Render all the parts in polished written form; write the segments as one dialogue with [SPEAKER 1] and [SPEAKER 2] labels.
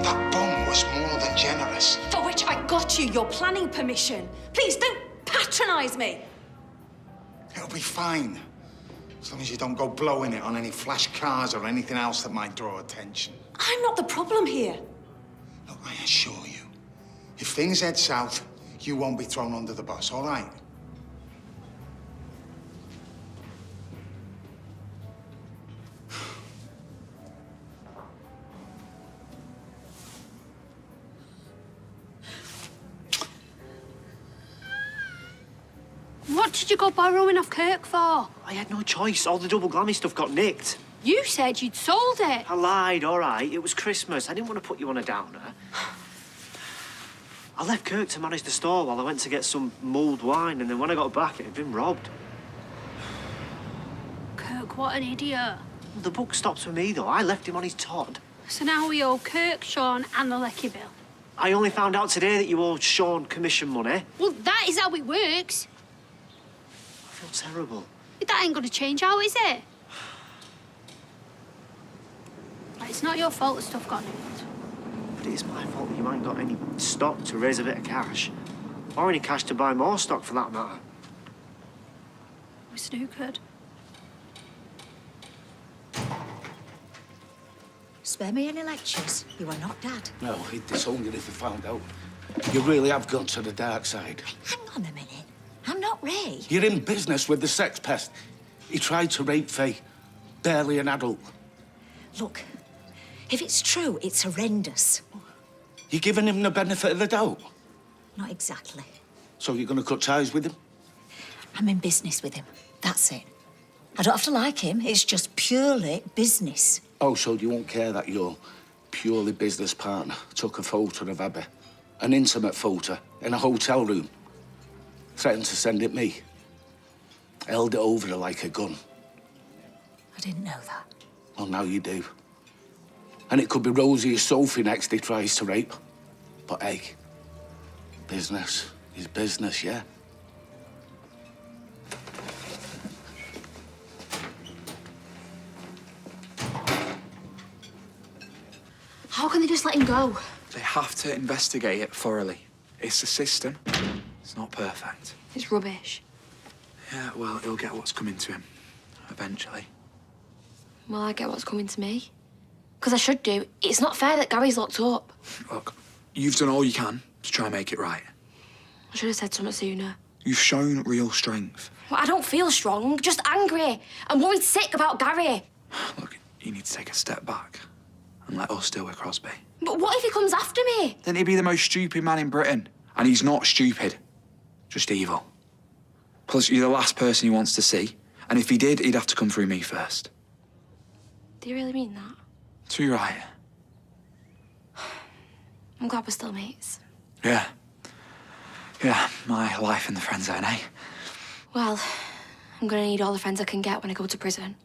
[SPEAKER 1] That bum was more than generous.
[SPEAKER 2] For which I got you your planning permission. Please don't patronise me.
[SPEAKER 1] It'll be fine. As long as you don't go blowing it on any flash cars or anything else that might draw attention.
[SPEAKER 2] I'm not the problem here.
[SPEAKER 1] Look, I assure you, if things head south, you won't be thrown under the bus, all right?
[SPEAKER 3] What did you go borrowing off Kirk for?
[SPEAKER 4] I had no choice. All the double glammy stuff got nicked.
[SPEAKER 3] You said you'd sold it.
[SPEAKER 4] I lied, all right. It was Christmas. I didn't want to put you on a downer. I left Kirk to manage the store while I went to get some mulled wine, and then when I got back, it had been robbed.
[SPEAKER 3] Kirk, what an idiot.
[SPEAKER 4] The book stops with me, though. I left him on his Todd.
[SPEAKER 3] So now we owe Kirk, Sean, and the Lecky bill.
[SPEAKER 4] I only found out today that you owed Sean commission money.
[SPEAKER 3] Well, that is how it works.
[SPEAKER 4] I feel terrible.
[SPEAKER 3] That ain't gonna change how, is it? It's not your fault the stuff got nicked.
[SPEAKER 4] But it is my fault that you ain't got any stock to raise a bit of cash. Or any cash to buy more stock, for that matter.
[SPEAKER 3] We're snookered.
[SPEAKER 5] Spare me any lectures. You are not Dad.
[SPEAKER 6] No, he'd disown you if he found out. You really have gone to the dark side.
[SPEAKER 5] Hang on a minute. I'm not Ray.
[SPEAKER 6] You're in business with the sex pest. He tried to rape Faye. Barely an adult.
[SPEAKER 5] Look, if it's true, it's horrendous.
[SPEAKER 6] You're giving him the benefit of the doubt.
[SPEAKER 5] Not exactly.
[SPEAKER 6] So you're going to cut ties with him?
[SPEAKER 5] I'm in business with him. That's it. I don't have to like him. It's just purely business.
[SPEAKER 6] Oh, so you won't care that your purely business partner took a photo of Abby? An intimate photo in a hotel room? Threatened to send it me. Held it over her like a gun.
[SPEAKER 5] I didn't know that.
[SPEAKER 6] Well, now you do. And it could be Rosie or Sophie next he tries to rape. But hey, business is business, yeah?
[SPEAKER 3] How can they just let him go?
[SPEAKER 7] They have to investigate it thoroughly. It's a system. It's not perfect.
[SPEAKER 3] It's rubbish.
[SPEAKER 7] Yeah, well, he'll get what's coming to him. Eventually.
[SPEAKER 8] Well, I get what's coming to me. Because I should do. It's not fair that Gary's locked up.
[SPEAKER 7] Look, you've done all you can to try and make it right.
[SPEAKER 8] I should have said something sooner.
[SPEAKER 7] You've shown real strength.
[SPEAKER 8] Well, I don't feel strong, just angry. I'm worried sick about Gary.
[SPEAKER 7] Look, you need to take a step back and let us deal with Crosby.
[SPEAKER 8] But what if he comes after me?
[SPEAKER 7] Then he'd be the most stupid man in Britain. And he's not stupid, just evil. Plus, you're the last person he wants to see. And if he did, he'd have to come through me first.
[SPEAKER 8] Do you really mean that?
[SPEAKER 7] Too right.
[SPEAKER 8] I'm glad we're still mates.
[SPEAKER 7] Yeah. Yeah, my life in the friend zone, eh?
[SPEAKER 8] Well, I'm gonna need all the friends I can get when I go to prison.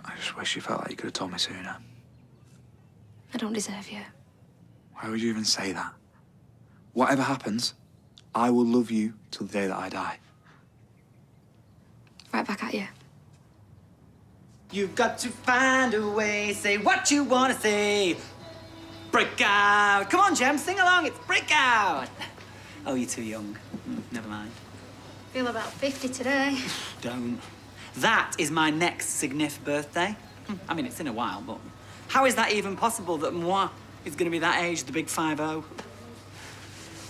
[SPEAKER 7] I just wish you felt like you could have told me sooner.
[SPEAKER 8] I don't deserve you.
[SPEAKER 7] Why would you even say that? Whatever happens, I will love you till the day that I die.
[SPEAKER 8] Right back at you.
[SPEAKER 9] You've got to find a way, say what you want to say. Break out. Come on, Jem, sing along. It's break out. Oh, you're too young. Never mind.
[SPEAKER 3] Feel about 50 today.
[SPEAKER 9] Don't. That is my next signif birthday. I mean, it's in a while, but how is that even possible that moi is going to be that age, the big 5-0?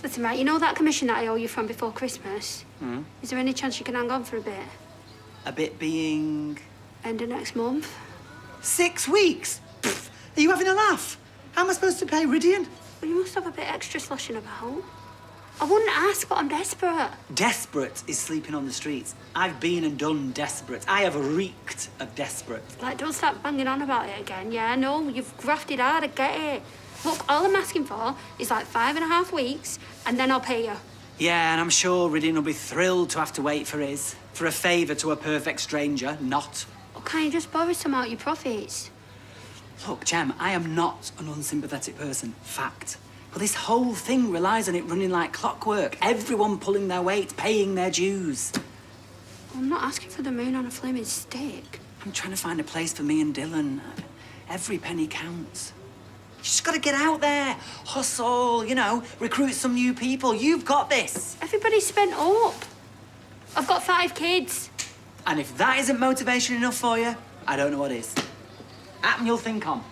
[SPEAKER 3] Listen, mate, you know that commission that I owe you from before Christmas? Is there any chance you can hang on for a bit?
[SPEAKER 9] A bit being...
[SPEAKER 3] End of next month?
[SPEAKER 9] 6 weeks? Pfft, are you having a laugh? How am I supposed to pay Rydian?
[SPEAKER 3] Well, you must have a bit extra sloshing about. I wouldn't ask, but I'm desperate.
[SPEAKER 9] Desperate is sleeping on the streets. I've been and done desperate. I have reeked of desperate.
[SPEAKER 3] Like, don't start banging on about it again. Yeah, I know, you've grafted hard, I get it. Look, all I'm asking for is like 5.5 weeks, and then I'll pay you.
[SPEAKER 9] Yeah, and I'm sure Rydian will be thrilled to have to wait for his. For a favour to a perfect stranger, not.
[SPEAKER 3] Well, can't you just borrow some out your profits?
[SPEAKER 9] Look, Jem, I am not an unsympathetic person. Fact. But this whole thing relies on it running like clockwork. Everyone pulling their weight, paying their dues.
[SPEAKER 3] I'm not asking for the moon on a flaming stick.
[SPEAKER 9] I'm trying to find a place for me and Dylan. Every penny counts. just got to get out there, hustle, you know, recruit some new people. You've got this.
[SPEAKER 3] Everybody's spent up. I've got 5 kids.
[SPEAKER 9] And if that isn't motivation enough for you, I don't know what is. Happen you'll think on.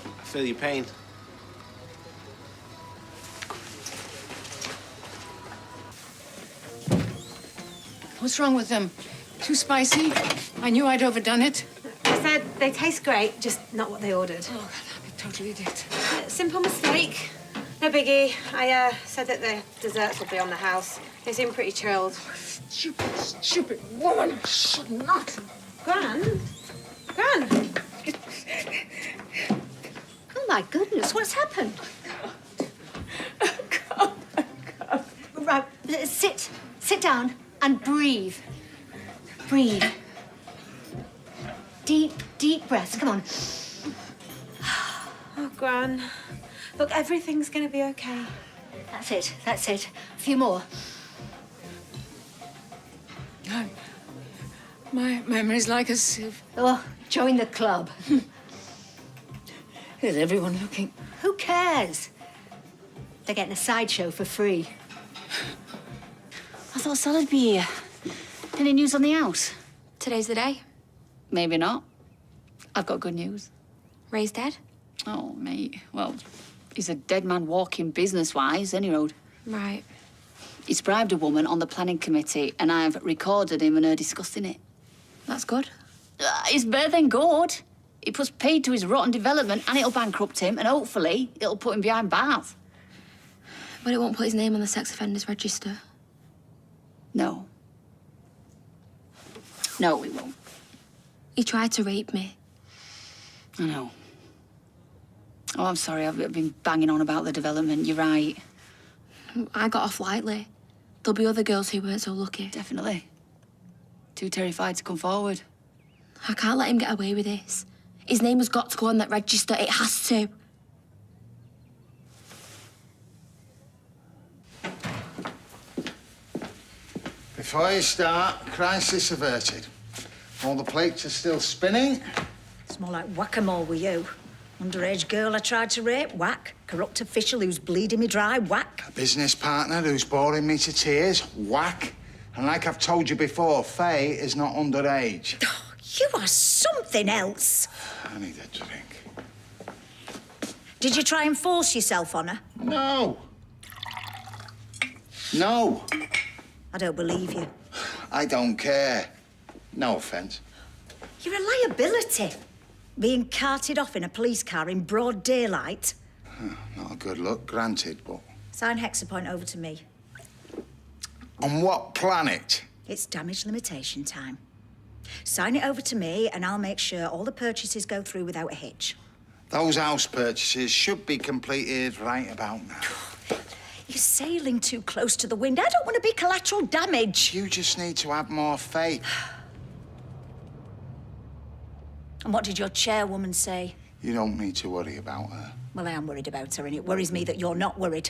[SPEAKER 10] I feel your pain.
[SPEAKER 11] What's wrong with them? Too spicy? I knew I'd overdone it.
[SPEAKER 2] I said they taste great, just not what they ordered.
[SPEAKER 11] Oh, God, I totally did.
[SPEAKER 2] Simple mistake. No biggie. I said that the desserts would be on the house. They seem pretty chilled.
[SPEAKER 11] Stupid woman. Should not.
[SPEAKER 2] Gran? Gran? Oh, my goodness, what's happened? Right, sit down and breathe. Breathe. Deep breaths, come on. Oh, Gran. Look, everything's gonna be okay. That's it. A few more.
[SPEAKER 11] My memory's like a sieve.
[SPEAKER 2] Oh, join the club.
[SPEAKER 11] Is everyone looking?
[SPEAKER 2] Who cares? They're getting a sideshow for free.
[SPEAKER 5] I thought Sal'd be here. Any news on the house?
[SPEAKER 8] Today's the day.
[SPEAKER 5] Maybe not. I've got good news.
[SPEAKER 8] Ray's dead.
[SPEAKER 5] Oh, mate. Well, he's a dead man walking business-wise, any road.
[SPEAKER 8] Right.
[SPEAKER 5] He's bribed a woman on the planning committee, and I've recorded him and her discussing it.
[SPEAKER 8] That's good.
[SPEAKER 5] It's better than good. It puts paid to his rotten development, and it'll bankrupt him, and hopefully it'll put him behind bars.
[SPEAKER 8] But it won't put his name on the sex offenders register.
[SPEAKER 5] No. No, we won't.
[SPEAKER 8] He tried to rape me.
[SPEAKER 5] I know. Oh, I'm sorry. I've been banging on about the development. You're right.
[SPEAKER 8] I got off lightly. There'll be other girls who weren't so lucky.
[SPEAKER 5] Definitely. Too terrified to come forward.
[SPEAKER 8] I can't let him get away with this. His name has got to go on that register. It has to.
[SPEAKER 1] Before you start, crisis averted. All the plates are still spinning.
[SPEAKER 5] It's more like whack-a-mole with you. Underage girl I tried to rape, whack. Corrupt official who's bleeding me dry, whack.
[SPEAKER 1] A business partner who's boring me to tears, whack. And like I've told you before, Faye is not underage.
[SPEAKER 5] Oh, you are something else.
[SPEAKER 1] I need a drink.
[SPEAKER 5] Did you try and force yourself on her?
[SPEAKER 1] No. No.
[SPEAKER 5] I don't believe you.
[SPEAKER 1] I don't care. No offence.
[SPEAKER 5] You're a liability. Being carted off in a police car in broad daylight.
[SPEAKER 1] Not a good look, granted, but...
[SPEAKER 5] Sign Hexapoint over to me.
[SPEAKER 1] On what planet?
[SPEAKER 5] It's damage limitation time. Sign it over to me and I'll make sure all the purchases go through without a hitch.
[SPEAKER 1] Those house purchases should be completed right about now.
[SPEAKER 5] You're sailing too close to the wind. I don't want to be collateral damage.
[SPEAKER 1] You just need to have more faith.
[SPEAKER 5] And what did your chairwoman say?
[SPEAKER 1] You don't need to worry about her.
[SPEAKER 5] Well, I am worried about her, and it worries me that you're not worried.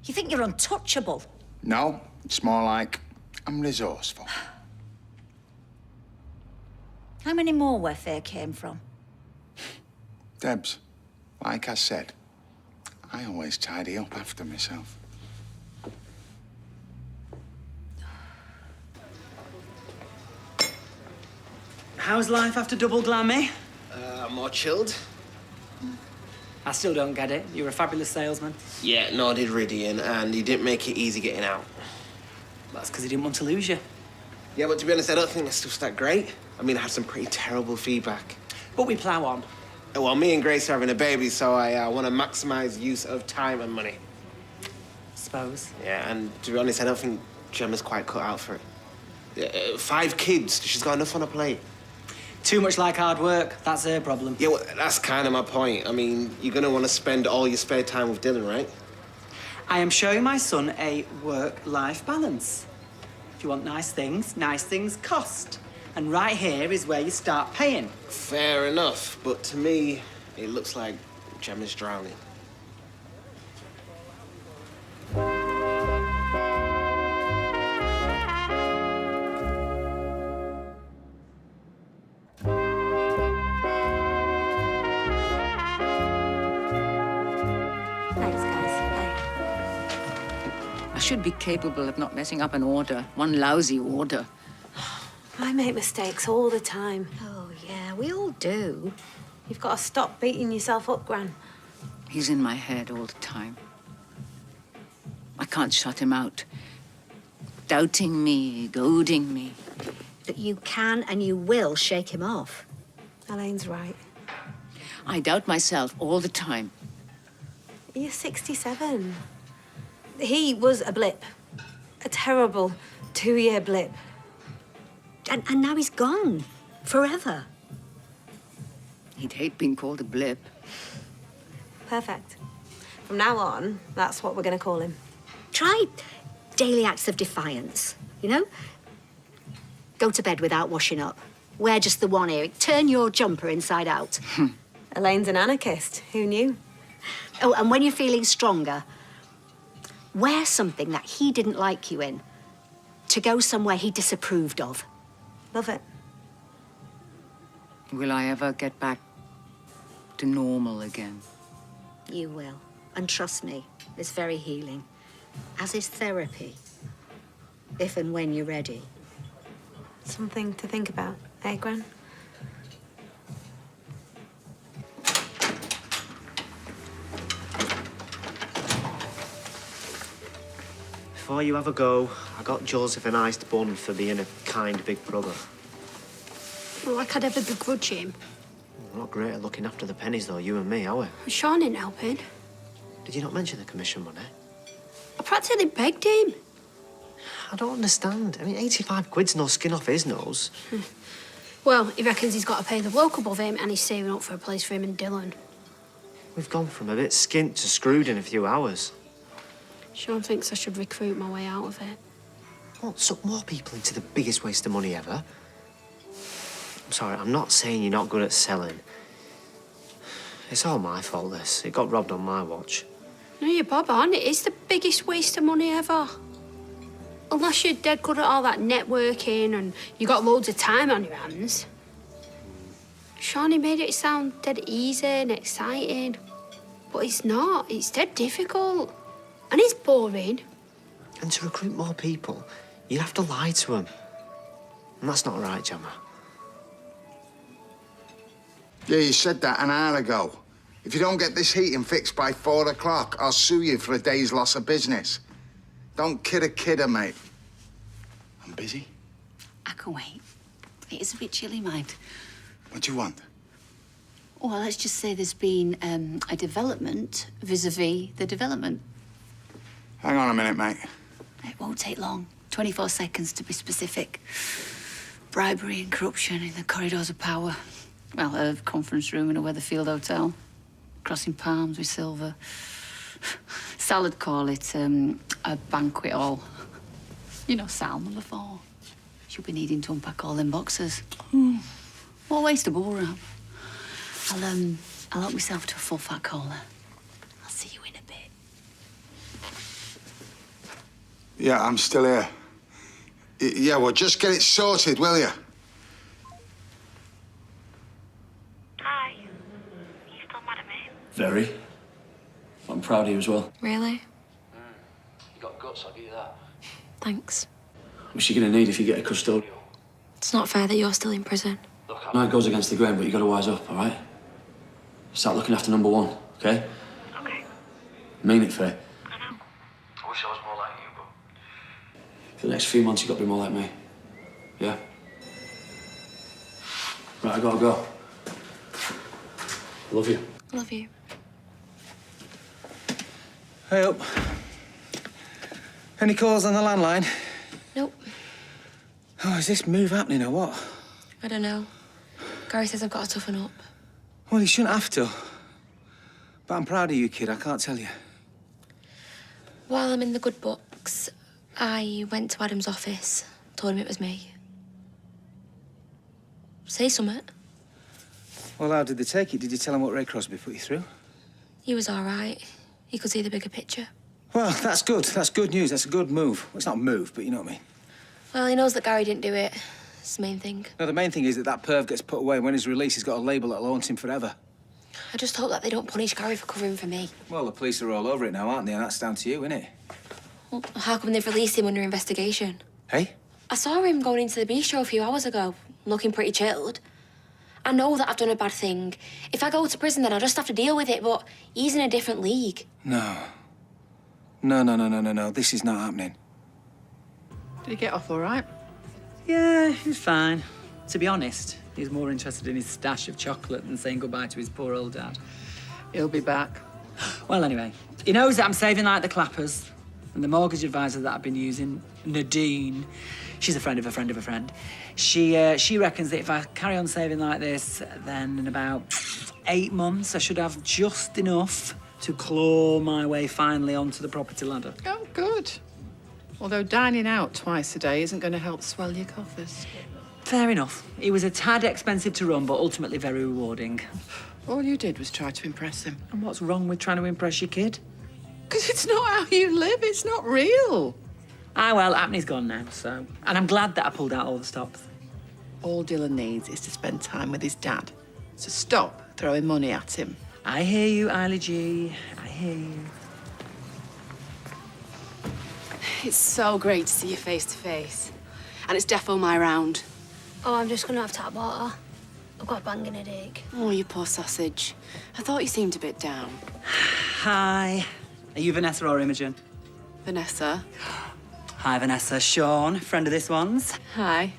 [SPEAKER 5] You think you're untouchable?
[SPEAKER 1] No, it's more like I'm resourceful.
[SPEAKER 5] How many more where Faye came from?
[SPEAKER 1] Debs, like I said, I always tidy up after myself.
[SPEAKER 9] How's life after double glammy?
[SPEAKER 10] More chilled.
[SPEAKER 9] I still don't get it. You're a fabulous salesman.
[SPEAKER 10] Yeah, no, did Ridian, and he didn't make it easy getting out.
[SPEAKER 9] That's because he didn't want to lose you.
[SPEAKER 10] Yeah, but to be honest, I don't think that stuff's that great. I mean, I had some pretty terrible feedback.
[SPEAKER 9] But we plough on.
[SPEAKER 10] Well, me and Grace are having a baby, so I want to maximise use of time and money.
[SPEAKER 9] Suppose.
[SPEAKER 10] Yeah, and to be honest, I don't think Gemma's quite cut out for it. 5 kids, she's got enough on her plate.
[SPEAKER 9] Too much like hard work. That's her problem.
[SPEAKER 10] Yeah, well, that's kind of my point. I mean, you're going to want to spend all your spare time with Dylan, right?
[SPEAKER 9] I am showing my son a work-life balance. If you want nice things cost. And right here is where you start paying.
[SPEAKER 10] Fair enough, but to me, it looks like Gemma's drowning.
[SPEAKER 11] should be capable of not messing up an order. One lousy order.
[SPEAKER 2] I make mistakes all the time.
[SPEAKER 5] Oh, yeah, we all do.
[SPEAKER 2] You've got to stop beating yourself up, Gran.
[SPEAKER 11] He's in my head all the time. I can't shut him out. Doubting me, goading me.
[SPEAKER 5] But you can and you will shake him off.
[SPEAKER 2] Elaine's right.
[SPEAKER 11] I doubt myself all the time.
[SPEAKER 2] You're 67. He was a blip. A terrible 2-year blip.
[SPEAKER 5] And now he's gone. Forever.
[SPEAKER 11] He'd hate being called a blip.
[SPEAKER 2] Perfect. From now on, that's what we're going to call him.
[SPEAKER 5] Try daily acts of defiance, you know? Go to bed without washing up. Wear just the one earring. Turn your jumper inside out.
[SPEAKER 2] Elaine's an anarchist. Who knew?
[SPEAKER 5] Oh, and when you're feeling stronger, wear something that he didn't like you in to go somewhere he disapproved of.
[SPEAKER 2] Love it.
[SPEAKER 11] Will I ever get back to normal again?
[SPEAKER 5] You will. And trust me, it's very healing. As is therapy. If and when you're ready.
[SPEAKER 2] Something to think about, eh, Gran?
[SPEAKER 10] Before you have a go, I got Joseph an iced bun for being a kind big brother.
[SPEAKER 3] Not like I'd ever begrudge him.
[SPEAKER 10] We're not great at looking after the pennies, though, you and me, are we?
[SPEAKER 3] Sean didn't help him.
[SPEAKER 10] Did you not mention the commission money?
[SPEAKER 3] I practically begged him.
[SPEAKER 10] I don't understand. I mean, 85 quid's no skin off his nose.
[SPEAKER 3] Well, he reckons he's got to pay the bloke above him and he's saving up for a place for him and Dylan.
[SPEAKER 10] We've gone from a bit skint to screwed in a few hours.
[SPEAKER 3] Sean thinks I should recruit my way out of it.
[SPEAKER 10] What, suck more people into the biggest waste of money ever? I'm sorry, I'm not saying you're not good at selling. It's all my fault, this. It got robbed on my watch.
[SPEAKER 3] No, you're bob on. It is the biggest waste of money ever. Unless you're dead good at all that networking and you got loads of time on your hands. Shawnee made it sound dead easy and exciting. But it's not. It's dead difficult. And it's boring.
[SPEAKER 10] And to recruit more people, you'd have to lie to them. And that's not right, Gemma.
[SPEAKER 1] Yeah, you said that an hour ago. If you don't get this heating fixed by 4 o'clock, I'll sue you for a day's loss of business. Don't kid a kidder, mate. I'm busy.
[SPEAKER 12] I can wait. It is a bit chilly, mind.
[SPEAKER 1] What do you want?
[SPEAKER 12] Well, let's just say there's been a development vis-a-vis the development.
[SPEAKER 1] Hang on a minute, mate.
[SPEAKER 12] It won't take long. 24 seconds to be specific. Bribery and corruption in the corridors of power. Well, a conference room in a Weatherfield hotel. Crossing palms with silver. Salad call it a banquet hall. You know, Sal, number 4. She'll be needing to unpack all them boxes. What waste of bubble wrap. I'll help myself to a full fat cola. I'll see you in a bit.
[SPEAKER 1] Yeah, I'm still here. Yeah, well, just get it sorted, will you?
[SPEAKER 8] Hi. You still mad at me?
[SPEAKER 13] Very. I'm proud of you as well.
[SPEAKER 8] Really?
[SPEAKER 13] You got guts, I'll give you that.
[SPEAKER 8] Thanks.
[SPEAKER 13] What's she gonna need if you get a custodial?
[SPEAKER 8] It's not fair that you're still in prison.
[SPEAKER 13] Look, I know it goes against the grain, but you gotta wise up, all right? Start looking after number 1, okay?
[SPEAKER 8] Okay.
[SPEAKER 13] Mean it, Faye.
[SPEAKER 8] I know.
[SPEAKER 13] I wish I was more like you, but... For the next few months, you got to be more like me. Yeah? Right, I gotta go. Love you.
[SPEAKER 8] Love you.
[SPEAKER 14] Hey up. Any calls on the landline?
[SPEAKER 8] Nope.
[SPEAKER 14] Oh, is this move happening or what?
[SPEAKER 8] I don't know. Gary says I've got to toughen up.
[SPEAKER 14] Well, you shouldn't have to. But I'm proud of you, kid, I can't tell you.
[SPEAKER 8] While I'm in the good books, I went to Adam's office, told him it was me. Say something.
[SPEAKER 14] Well, how did they take it? Did you tell them what Ray Crosby put you through?
[SPEAKER 8] He was all right. He could see the bigger picture.
[SPEAKER 14] Well, that's good. That's good news. That's a good move. Well, it's not a move, but you know what I mean.
[SPEAKER 8] Well, he knows that Gary didn't do it. It's the main thing.
[SPEAKER 14] No, the main thing is that that perv gets put away. When he's released, he's got a label that'll haunt him forever.
[SPEAKER 8] I just hope that they don't punish Gary for covering for me.
[SPEAKER 14] Well, the police are all over it now, aren't they? And that's down to you, innit?
[SPEAKER 8] Well, how come they've released him under investigation?
[SPEAKER 14] Hey?
[SPEAKER 8] I saw him going into the bistro a few hours ago, looking pretty chilled. I know that I've done a bad thing. If I go to prison, then I'll just have to deal with it, but he's in a different league.
[SPEAKER 14] No. No. This is not happening.
[SPEAKER 15] Did he get off all right?
[SPEAKER 9] Yeah, he's fine. To be honest, he's more interested in his stash of chocolate than saying goodbye to his poor old dad.
[SPEAKER 15] He'll be back.
[SPEAKER 9] Well, anyway, he knows that I'm saving like the clappers. And the mortgage advisor that I've been using, Nadine, she's a friend of a friend of a friend. She reckons that if I carry on saving like this, then in about 8 months, I should have just enough to claw my way finally onto the property ladder.
[SPEAKER 15] Oh, good. Although dining out twice a day isn't going to help swell your coffers.
[SPEAKER 9] Fair enough. It was a tad expensive to run, but ultimately very rewarding.
[SPEAKER 15] All you did was try to impress him.
[SPEAKER 9] And what's wrong with trying to impress your kid?
[SPEAKER 15] Because it's not how you live. It's not real.
[SPEAKER 9] Ah, well, Apney's gone now, so... And I'm glad that I pulled out all the stops.
[SPEAKER 15] All Dylan needs is to spend time with his dad. So stop throwing money at him.
[SPEAKER 9] I hear you, Eiley G. I hear you.
[SPEAKER 12] It's so great to see you face to face. And it's defo my round.
[SPEAKER 3] Oh, I'm just gonna have tap water. I've got a banging headache.
[SPEAKER 12] Oh, you poor sausage. I thought you seemed a bit down.
[SPEAKER 9] Hi. Are you Vanessa or Imogen?
[SPEAKER 12] Vanessa.
[SPEAKER 9] Hi, Vanessa. Sean, friend of this one's.
[SPEAKER 12] Hi.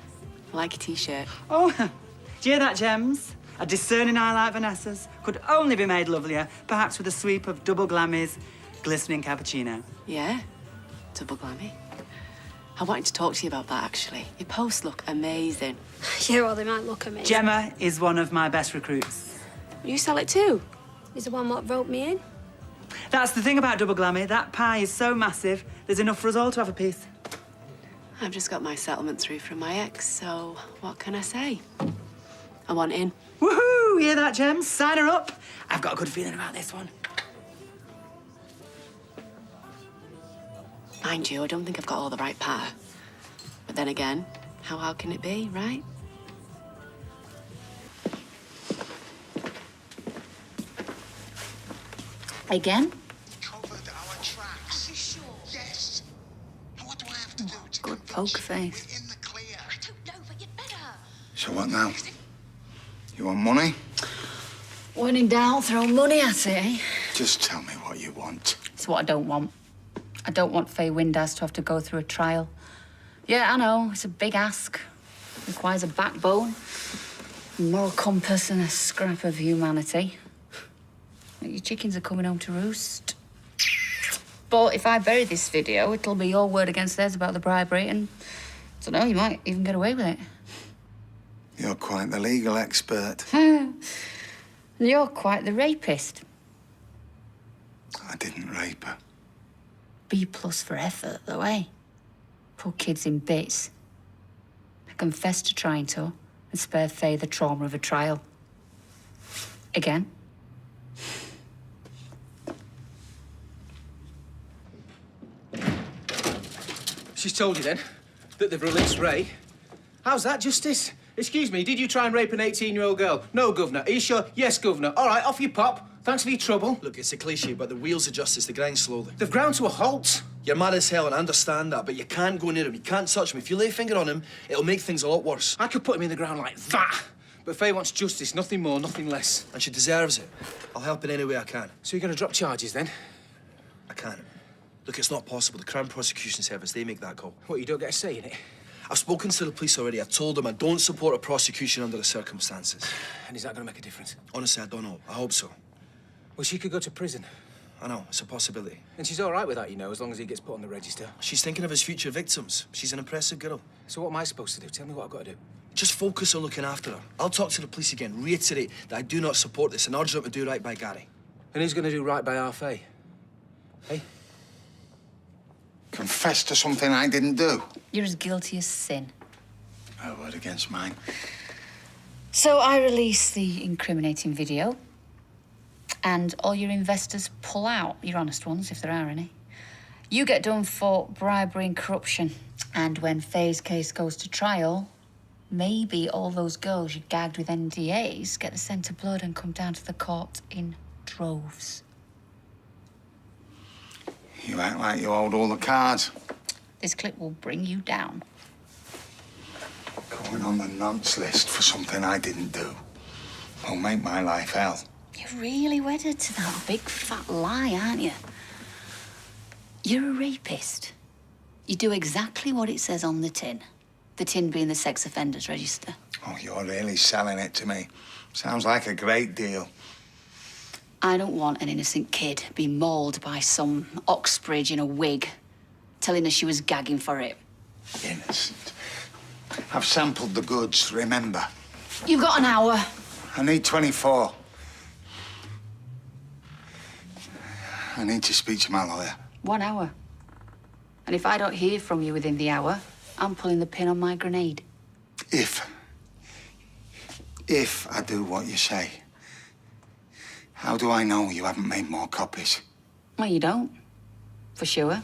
[SPEAKER 12] I like your T-shirt.
[SPEAKER 9] Oh, do you hear that, Gems? A discerning eye like Vanessa's could only be made lovelier, perhaps with a sweep of double glammy's glistening cappuccino.
[SPEAKER 12] Yeah? Double glammy. I wanted to talk to you about that, actually. Your posts look amazing.
[SPEAKER 3] Yeah, well, they might look amazing.
[SPEAKER 9] Gemma is one of my best recruits.
[SPEAKER 12] You sell it too?
[SPEAKER 3] He's the one what wrote me in.
[SPEAKER 9] That's the thing about double glammy. That pie is so massive, there's enough for us all to have a piece.
[SPEAKER 12] I've just got my settlement through from my ex, so what can I say? I want in.
[SPEAKER 9] Woohoo! Hear that, Gems? Sign her up. I've got a good feeling about this one.
[SPEAKER 12] Mind you, I don't think I've got all the right pattern. But then again, how hard can it be, right?
[SPEAKER 5] Again?
[SPEAKER 1] Covered our tracks. Are you sure? Yes. And what do I have to do to
[SPEAKER 12] Good poker face.
[SPEAKER 1] We're in the clear.
[SPEAKER 5] I don't know, but you'd better.
[SPEAKER 1] So what now? You want money?
[SPEAKER 12] When in doubt, throw money at it, eh?
[SPEAKER 1] Just tell me what you want.
[SPEAKER 12] It's what I don't want. I don't want Faye Windass to have to go through a trial. Yeah, I know, it's a big ask. Requires a backbone, a moral compass, and a scrap of humanity. Your chickens are coming home to roost. But if I bury this video, it'll be your word against theirs about the bribery, and I don't know, you might even get away with it.
[SPEAKER 1] You're quite the legal expert.
[SPEAKER 12] You're quite the rapist.
[SPEAKER 1] I didn't rape her.
[SPEAKER 12] B+ for effort, though, eh? Poor kids in bits. I confessed to trying to and spare Faye the trauma of a trial. Again.
[SPEAKER 14] She's told you then that they've released Ray. How's that, Justice? Excuse me, did you try and rape an 18-year-old girl? No, Governor. Are you sure? Yes, Governor. All right, off you pop. Thanks for your trouble.
[SPEAKER 16] Look, it's a cliche, but the wheels of justice, they grind slowly.
[SPEAKER 14] They've ground to a halt.
[SPEAKER 16] You're mad as hell, and I understand that, but you can't go near him. You can't touch him. If you lay a finger on him, it'll make things a lot worse.
[SPEAKER 14] I could put him in the ground like that. But Faye wants justice, nothing more, nothing less.
[SPEAKER 16] And she deserves it. I'll help in any way I can.
[SPEAKER 14] So you're going to drop charges, then?
[SPEAKER 16] I can't. Look, it's not possible. The Crown Prosecution Service, they make that call.
[SPEAKER 14] What, you don't get a say in it?
[SPEAKER 16] I've spoken to the police already. I've told them I don't support a prosecution under the circumstances.
[SPEAKER 14] And is that going to make a difference?
[SPEAKER 16] Honestly, I don't know. I hope so.
[SPEAKER 14] Well, she could go to prison.
[SPEAKER 16] I know, it's a possibility.
[SPEAKER 14] And she's all right with that, you know, as long as he gets put on the register.
[SPEAKER 16] She's thinking of his future victims. She's an impressive girl.
[SPEAKER 14] So what am I supposed to do? Tell me what I've got to do.
[SPEAKER 16] Just focus on looking after her. I'll talk to the police again, reiterate that I do not support this, and urge them to do right by Gary.
[SPEAKER 14] And who's going to do right by our Faye? Hey?
[SPEAKER 1] Confess to something I didn't do.
[SPEAKER 12] You're as guilty as sin.
[SPEAKER 1] Her word against mine.
[SPEAKER 12] So I release the incriminating video, and all your investors pull out, your honest ones, if there are any. You get done for bribery and corruption. And when Faye's case goes to trial, maybe all those girls you gagged with NDAs get the scent of blood and come down to the court in droves.
[SPEAKER 1] You act like you hold all the cards.
[SPEAKER 12] This clip will bring you down.
[SPEAKER 1] Going on the nonce list for something I didn't do will make my life hell.
[SPEAKER 12] You're really wedded to that big fat lie, aren't you? You're a rapist. You do exactly what it says on the tin. The tin being the sex offenders register.
[SPEAKER 1] Oh, you're really selling it to me. Sounds like a great deal.
[SPEAKER 12] I don't want an innocent kid being mauled by some Oxbridge in a wig, telling her she was gagging for it.
[SPEAKER 1] Innocent. I've sampled the goods, remember?
[SPEAKER 12] You've got an hour.
[SPEAKER 1] I need 24. I need to speak to my lawyer.
[SPEAKER 12] 1 hour. And if I don't hear from you within the hour, I'm pulling the pin on my grenade.
[SPEAKER 1] If I do what you say, how do I know you haven't made more copies?
[SPEAKER 12] Well, you don't. For sure.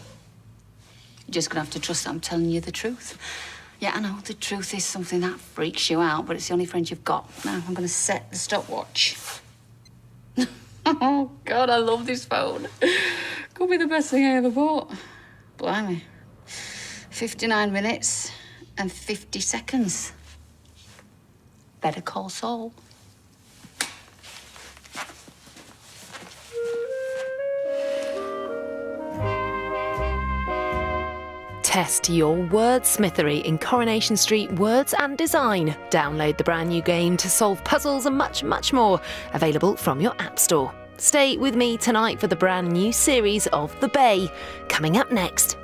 [SPEAKER 12] You're just gonna have to trust that I'm telling you the truth. Yeah, I know, the truth is something that freaks you out, but it's the only friend you've got. Now, I'm gonna set the stopwatch. Oh, God, I love this phone. Could be the best thing I ever bought. Blimey. 59 minutes and 50 seconds. Better call Saul.
[SPEAKER 17] Test your wordsmithery in Coronation Street Words and Design. Download the brand new game to solve puzzles and much, much more. Available from your app store. Stay with me tonight for the brand new series of The Bay. Coming up next.